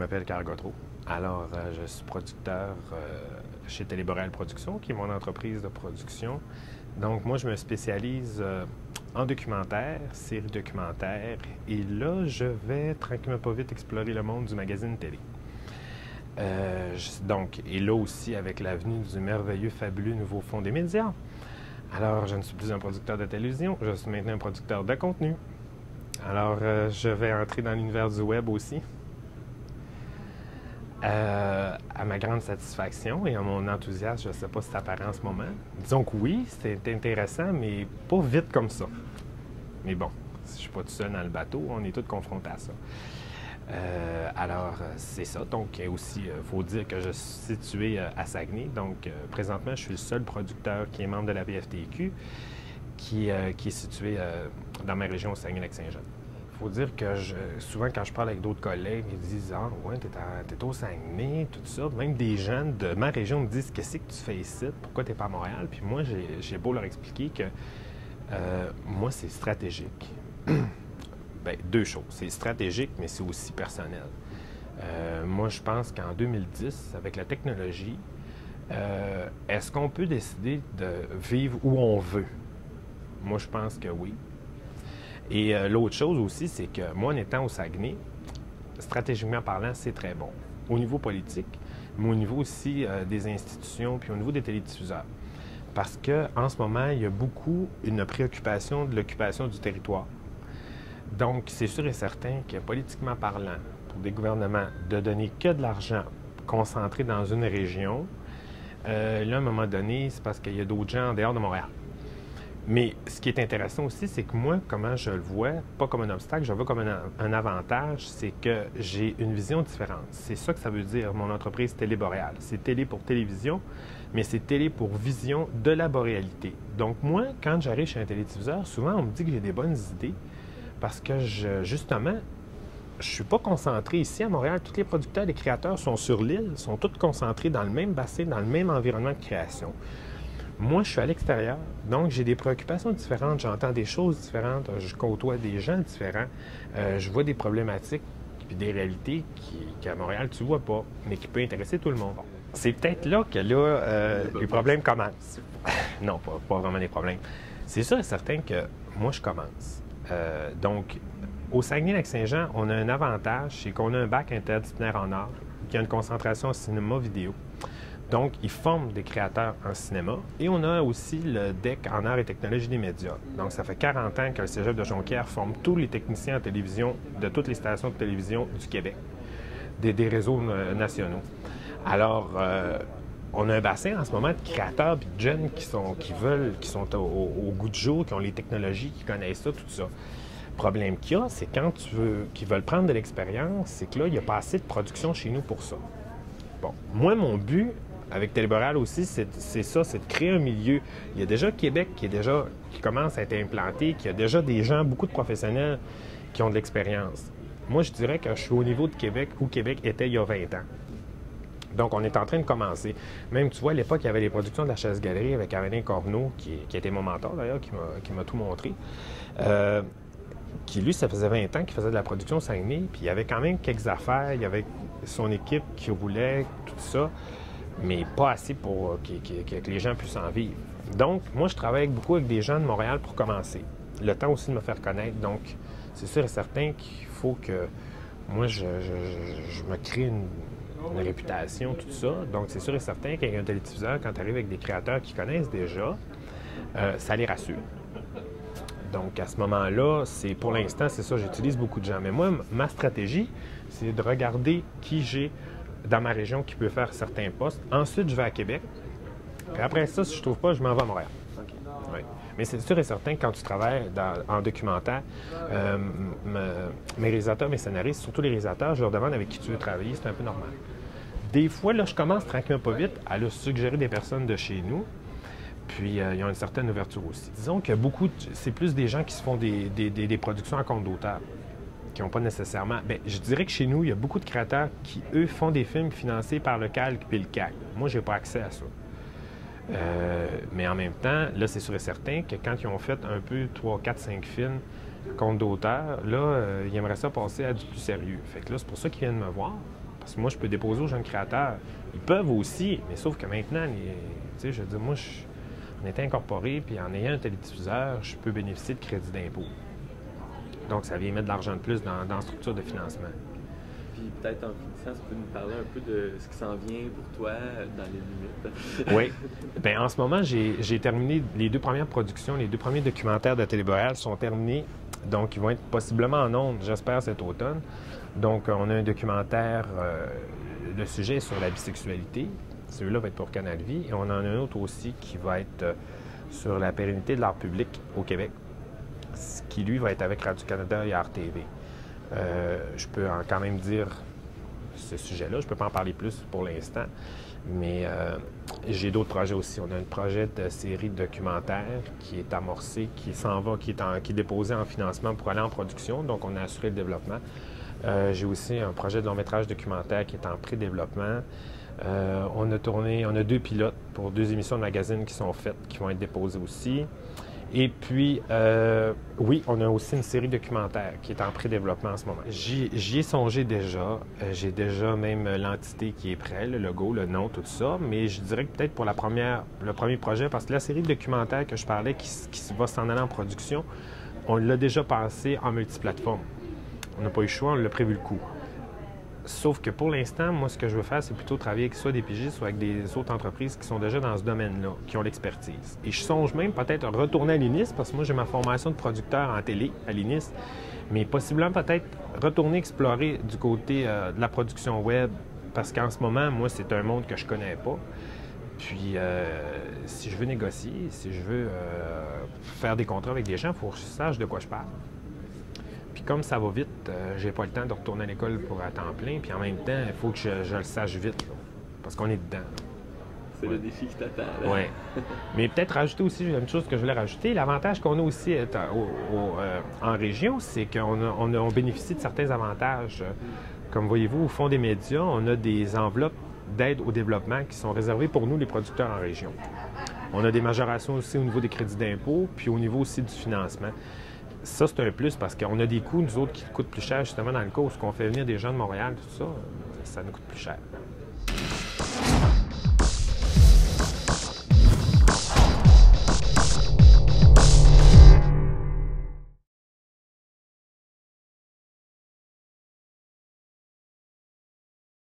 m'appelle Carl Gautreau. Alors, je suis producteur chez Téléboréal Productions, qui est mon entreprise de production. Donc, moi, je me spécialise en documentaire, séries documentaires. Et là, je vais tranquillement pas vite explorer le monde du magazine télé. Et là aussi, avec l'avenue du merveilleux, fabuleux nouveau fonds des médias. Alors, je ne suis plus un producteur de télévision, je suis maintenant un producteur de contenu. Alors, je vais entrer dans l'univers du web aussi. À ma grande satisfaction et à mon enthousiasme, je ne sais pas si c'est apparent en ce moment. Disons que oui, c'est intéressant, mais pas vite comme ça. Mais bon, je ne suis pas tout seul dans le bateau, on est tous confrontés à ça. Alors, c'est ça. Donc, aussi, il faut dire que je suis situé à Saguenay. Donc, présentement, je suis le seul producteur qui est membre de la PFTQ qui est situé dans ma région au Saguenay-Lac-Saint-Jean. Il faut dire que souvent, quand je parle avec d'autres collègues, ils disent « Ah, ouais, t'es au Saguenay, tout ça. » Même des gens de ma région me disent « Qu'est-ce que tu fais ici? Pourquoi t'es pas à Montréal? » Puis moi, j'ai beau leur expliquer que moi, c'est stratégique. Bien, deux choses. C'est stratégique, mais c'est aussi personnel. Moi, je pense qu'en 2010, avec la technologie, est-ce qu'on peut décider de vivre où on veut? Moi, je pense que oui. Et l'autre chose aussi, c'est que moi, en étant au Saguenay, stratégiquement parlant, c'est très bon. Au niveau politique, mais au niveau aussi des institutions, puis au niveau des télédiffuseurs. Parce qu'en ce moment, il y a beaucoup une préoccupation de l'occupation du territoire. Donc, c'est sûr et certain que politiquement parlant, pour des gouvernements, de donner que de l'argent concentré dans une région, là, à un moment donné, c'est parce qu'il y a d'autres gens en dehors de Montréal. Mais ce qui est intéressant aussi, c'est que moi, comment je le vois, pas comme un obstacle, je le vois comme un avantage, c'est que j'ai une vision différente. C'est ça que ça veut dire, mon entreprise Téléboréal. C'est télé pour télévision, mais c'est télé pour vision de la boréalité. Donc moi, quand j'arrive chez un télédiffuseur, souvent on me dit que j'ai des bonnes idées parce que, justement, je ne suis pas concentré ici à Montréal. Tous les producteurs, les créateurs sont sur l'île, sont tous concentrés dans le même bassin, dans le même environnement de création. Moi, je suis à l'extérieur, donc j'ai des préoccupations différentes, j'entends des choses différentes, je côtoie des gens différents, je vois des problématiques et des réalités qu'à Montréal, tu ne vois pas, mais qui peuvent intéresser tout le monde. C'est peut-être là que les problèmes commencent. Non, pas vraiment des problèmes. C'est sûr et certain que moi, je commence. Donc, au Saguenay-Lac-Saint-Jean, on a un avantage, c'est qu'on a un bac interdisciplinaire en art qui a une concentration en cinéma-vidéo. Donc, ils forment des créateurs en cinéma. Et on a aussi le DEC en arts et technologies des médias. Donc, ça fait 40 ans que le Cégep de Jonquière forme tous les techniciens en télévision de toutes les stations de télévision du Québec, des réseaux nationaux. Alors, on a un bassin en ce moment de créateurs et de jeunes qui sont au goût du jour, qui ont les technologies, qui connaissent ça, tout ça. Le problème qu'il y a, c'est quand qu'ils veulent prendre de l'expérience, c'est que là, il n'y a pas assez de production chez nous pour ça. Bon, moi, mon but avec Téléboréal aussi, c'est ça, c'est de créer un milieu. Il y a déjà Québec qui commence à être implanté, qui a déjà des gens, beaucoup de professionnels qui ont de l'expérience. Moi, je dirais que je suis au niveau de Québec où Québec était il y a 20 ans. Donc, on est en train de commencer. Même, tu vois, à l'époque, il y avait les productions de la Chasse-Galerie avec Arénée Corneau, qui était mon mentor d'ailleurs, qui m'a tout montré. Qui, lui, ça faisait 20 ans qu'il faisait de la production au Saguenay, puis il y avait quand même quelques affaires, il y avait son équipe qui roulait, tout ça, mais pas assez pour que les gens puissent en vivre. Donc, moi, je travaille beaucoup avec des gens de Montréal pour commencer. Le temps aussi de me faire connaître, donc c'est sûr et certain qu'il faut que moi, je me crée une réputation, tout ça. Donc, c'est sûr et certain qu'avec un télédiffuseur, quand tu arrives avec des créateurs qui connaissent déjà, ça les rassure. Donc, à ce moment-là, pour l'instant, c'est ça, j'utilise beaucoup de gens. Mais moi, ma stratégie, c'est de regarder qui j'ai dans ma région qui peut faire certains postes. Ensuite, je vais à Québec. Puis après ça, si je ne trouve pas, je m'en vais à Montréal. Okay. Ouais. Mais c'est sûr et certain que quand tu travailles en documentaire, mes réalisateurs, mes scénaristes, surtout les réalisateurs, je leur demande avec qui tu veux travailler, c'est un peu normal. Des fois, là, je commence tranquillement pas vite à leur suggérer des personnes de chez nous. Puis, ils ont une certaine ouverture aussi. Disons que c'est plus des gens qui se font des productions à compte d'auteur, qui n'ont pas nécessairement... Bien, je dirais que chez nous, il y a beaucoup de créateurs qui, eux, font des films financés par le Calque puis le CAC. Moi, je n'ai pas accès à ça. Mais en même temps, là, c'est sûr et certain que quand ils ont fait un peu 3, 4, 5 films compte d'auteur, là, ils aimeraient ça passer à du plus sérieux. Fait que là, c'est pour ça qu'ils viennent me voir. Parce que moi, je peux déposer aux jeunes créateurs. Ils peuvent aussi, mais sauf que maintenant, tu sais, je veux dire, moi, en étant incorporé, puis en ayant un télédiffuseur, je peux bénéficier de crédit d'impôt. Donc, ça vient mettre de l'argent de plus dans la structure de financement. Puis peut-être en finissant, tu peux nous parler un peu de ce qui s'en vient pour toi dans les limites. Oui. Bien, en ce moment, j'ai terminé les 2 premières productions, les 2 premiers documentaires de Télé Boréal sont terminés. Donc, ils vont être possiblement en ondes, j'espère, cet automne. Donc, on a un documentaire, le sujet est sur la bisexualité. Celui-là va être pour Canal Vie. Et on en a un autre aussi qui va être sur la pérennité de l'art public au Québec, ce qui, lui, va être avec Radio-Canada et RTV. Je peux quand même dire ce sujet-là. Je ne peux pas en parler plus pour l'instant, mais j'ai d'autres projets aussi. On a un projet de série documentaire qui est amorcé, qui s'en va, qui est déposé en financement pour aller en production. Donc, on a assuré le développement. J'ai aussi un projet de long-métrage documentaire qui est en pré-développement. On a 2 pilotes pour 2 émissions de magazine qui sont faites, qui vont être déposées aussi. Et puis, oui, on a aussi une série documentaire qui est en pré-développement en ce moment. J'y ai songé déjà. J'ai déjà même l'entité qui est prête, le logo, le nom, tout ça. Mais je dirais que peut-être pour le premier projet, parce que la série de documentaires que je parlais qui va s'en aller en production, on l'a déjà passé en multiplateforme. On n'a pas eu le choix, on l'a prévu le coup. Sauf que pour l'instant, moi, ce que je veux faire, c'est plutôt travailler avec soit des pigistes, soit avec des autres entreprises qui sont déjà dans ce domaine-là, qui ont l'expertise. Et je songe même peut-être retourner à l'INIS, parce que moi, j'ai ma formation de producteur en télé à l'INIS, mais possiblement peut-être retourner explorer du côté de la production web, parce qu'en ce moment, moi, c'est un monde que je connais pas. Puis, si je veux négocier, si je veux faire des contrats avec des gens, il faut que je sache de quoi je parle. Puis comme ça va vite, j'ai pas le temps de retourner à l'école pour à temps plein. Puis en même temps, il faut que je le sache vite, là, parce qu'on est dedans. C'est le défi qui t'attend. Oui. Mais peut-être rajouter aussi, une chose que je voulais rajouter, l'avantage qu'on a aussi en région, c'est qu'on bénéficie de certains avantages. Comme voyez-vous, au fond des médias, on a des enveloppes d'aide au développement qui sont réservées pour nous, les producteurs en région. On a des majorations aussi au niveau des crédits d'impôt, puis au niveau aussi du financement. Ça, c'est un plus parce qu'on a des coûts, nous autres, qui coûtent plus cher, justement, dans le cas où on fait venir des gens de Montréal, tout ça, ça nous coûte plus cher.